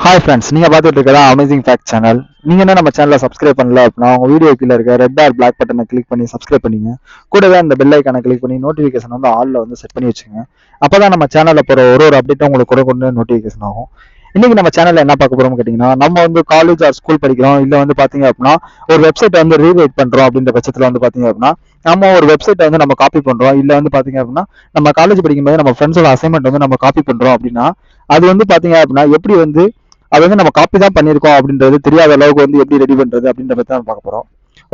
Hi friends, நீங்கள் பார்த்துட்டு இருக்கிறதா அமேசிங் ஃபேக்ட் சேனல். நீங்கள் என்ன நம்ம சேனலை சப்ஸ்கிரைப் பண்ணல அப்படின்னா உங்கள் வீடியோ கீழே இருக்க ரெட் ஆர் பிளாக் பட்டனை கிளிக் பண்ணி சப்ஸ்கிரைப் பண்ணிங்க. கூடவே அந்த பெல் ஐக்கானை கிளிக் பண்ணி நோட்டிஃபிகேஷன் வந்து ஆலில் வந்து செட் பண்ணி வச்சுங்க. அப்போ தான் நம்ம சேனலில் போகிற ஒரு அப்டேட்டும் உங்களுக்கு கூட கொண்டு நோட்டிஃபிகேஷன் ஆகும். இன்னைக்கு நம்ம சேனலில் என்ன பார்க்க போகிறோம்னு கேட்டிங்கன்னா, நம்ம வந்து காலேஜ் ஆர் ஸ்கூல் படிக்கிறோம், இல்லை வந்து பார்த்தீங்க அப்படின்னா ஒரு வெப்சைட்டை வந்து ரீரைட் பண்ணுறோம். அப்படின்ற பட்சத்தில் வந்து பார்த்தீங்க அப்படின்னா நம்ம ஒரு வெப்சைட்டை வந்து நம்ம காப்பி பண்ணுறோம், இல்லை வந்து பார்த்தீங்க அப்படின்னா நம்ம காலேஜ் படிக்கும்போது நம்ம ஃப்ரெண்ட்ஸோட அசைன்மெண்ட் வந்து நம்ம காப்பி பண்ணுறோம் அப்படின்னா அது வந்து பார்த்தீங்க அப்படின்னா எப்படி வந்து அது வந்து நம்ம காப்பி தான் பண்ணியிருக்கோம் அப்படின்றது தெரியாத அளவுக்கு வந்து எப்படி ரெடி பண்ணுறது அப்படின்ற பற்றி தான் பார்க்க போகிறோம்.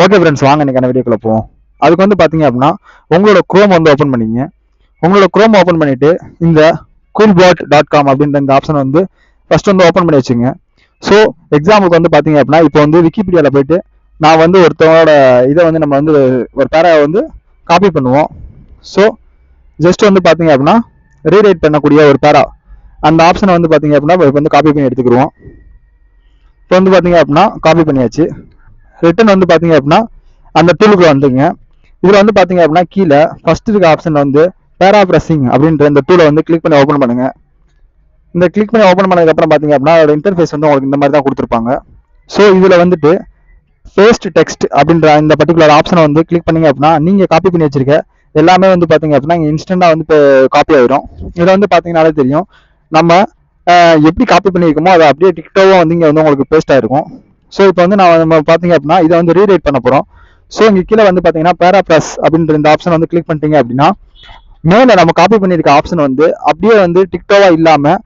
ஓகே ஃப்ரெண்ட்ஸ், வாங்க இன்னைக்கான வீடியோக்குள்ள போவோம். அதுக்கு வந்து பார்த்தீங்க அப்படின்னா உங்களோட குரோம் வந்து ஓப்பன் பண்ணிங்க. உங்களோட குரோம் ஓப்பன் பண்ணிட்டு இந்த coolbot.com அப்படின்ற இந்த ஆப்ஷன் வந்து ஃபர்ஸ்ட் வந்து ஓப்பன் பண்ணி வச்சுங்க. ஸோ எக்ஸாம்பிளுக்கு வந்து பார்த்தீங்க அப்படின்னா இப்போ வந்து விக்கிபீடியாவில் போயிட்டு நான் வந்து ஒருத்தவங்களோட இதை வந்து நம்ம வந்து ஒரு பேரா வந்து காப்பி பண்ணுவோம். ஸோ ஜஸ்ட் வந்து பார்த்தீங்க அப்படின்னா ரீரைட் பண்ணக்கூடிய ஒரு பேரா அந்த ஆப்ஷனை வந்து பார்த்தீங்க அப்படின்னா இப்போ வந்து காப்பி பண்ணி எடுத்துக்கிடுவோம். இப்போ வந்து பார்த்தீங்க அப்படின்னா காப்பி பண்ணியாச்சு. ரிட்டன் வந்து பார்த்தீங்க அப்படின்னா அந்த டூலுக்கு வந்துங்க. இதில் வந்து பார்த்தீங்க அப்படின்னா கீழே ஃபர்ஸ்ட் இருக்க ஆப்ஷன் வந்து பேராபிரஸிங் அப்படின்ற இந்த டூலை வந்து கிளிக் பண்ணி ஓப்பன் பண்ணுங்க. இந்த கிளிக் பண்ணி ஓப்பன் பண்ணதுக்கப்புறம் பார்த்தீங்க அப்படின்னா அதோட இன்டர்ஃபேஸ் வந்து உங்களுக்கு இந்த மாதிரி தான் கொடுத்துருப்பாங்க. ஸோ இதில் வந்துட்டு பேஸ்ட் டெக்ஸ்ட் அப்படின்ற இந்த பர்டிகுலர் ஆப்ஷனை வந்து கிளிக் பண்ணீங்க அப்படின்னா நீங்கள் காப்பி பண்ணி வச்சிருக்க எல்லாமே வந்து பார்த்தீங்க அப்படின்னா இங்கே இன்ஸ்டண்டாக வந்து இப்போ காப்பி ஆயிரும். இதில் வந்து பார்த்தீங்கன்னாலே தெரியும் நம்ம எப்படி காப்பி பண்ணியிருக்கோமோ அதை அப்படியே டிக்டோவாக வந்து இங்கே வந்து உங்களுக்கு பேஸ்ட் ஆயிருக்கும். ஸோ இப்போ வந்து நம்ம பார்த்தீங்க அப்படின்னா இதை வந்து ரீரைட் பண்ண போகிறோம். ஸோ இங்கே கீழே வந்து பார்த்தீங்கன்னா பேராப்ளஸ் அப்படின்ற இந்த ஆப்ஷன் வந்து கிளிக் பண்ணிட்டீங்க அப்படின்னா மேலே நம்ம காப்பி பண்ணியிருக்க ஆப்ஷன் வந்து அப்படியே வந்து டிக்டோவாக இல்லாமல்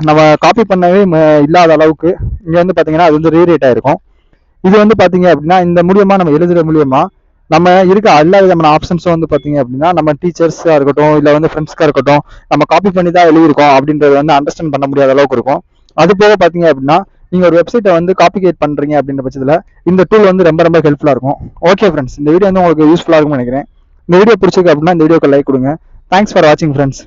நம்ம காப்பி பண்ணவே இல்லாத அளவுக்கு இங்கே வந்து பார்த்தீங்கன்னா அது வந்து ரீரைட் ஆயிருக்கும். இது வந்து பார்த்தீங்க அப்படின்னா இந்த மூலியமா நம்ம எழுதுற மூலியமா நம்ம இருக்க எல்லா விதமான ஆப்ஷன்ஸும் வந்து பார்த்தீங்க அப்படின்னா நம்ம டீச்சர்ஸாக இருக்கட்டும், இல்லை வந்து ஃப்ரெண்ட்ஸ்க்காக இருக்கட்டும், நம்ம காப்பி பண்ணி தான் எழுதியிருக்கோம் அப்படின்றது வந்து அண்டர்ஸ்டாண்ட் பண்ண முடியாத அளவுக்கு இருக்கும். அது போக பார்த்தீங்க அப்படின்னா நீங்கள் ஒரு வெப்சைட்டை வந்து காப்பிகேட் பண்ணுறீங்க அப்படின்ற பட்சத்தில் இந்த டூல் வந்து ரொம்ப ரொம்ப ஹெல்ப்ஃபுல்லாக இருக்கும். ஓகே ஃப்ரெண்ட்ஸ், இந்த வீடியோ வந்து உங்களுக்கு யூஸ்ஃபுல்லாக இருக்கும்னு நினைக்கிறேன். இந்த வீடியோ பிடிச்சிருக்கு அப்படின்னா இந்த வீடியோக்கு லைக் கொடுங்க. தேங்க்ஸ் ஃபார் வாட்சிங் ஃப்ரெண்ட்ஸ்.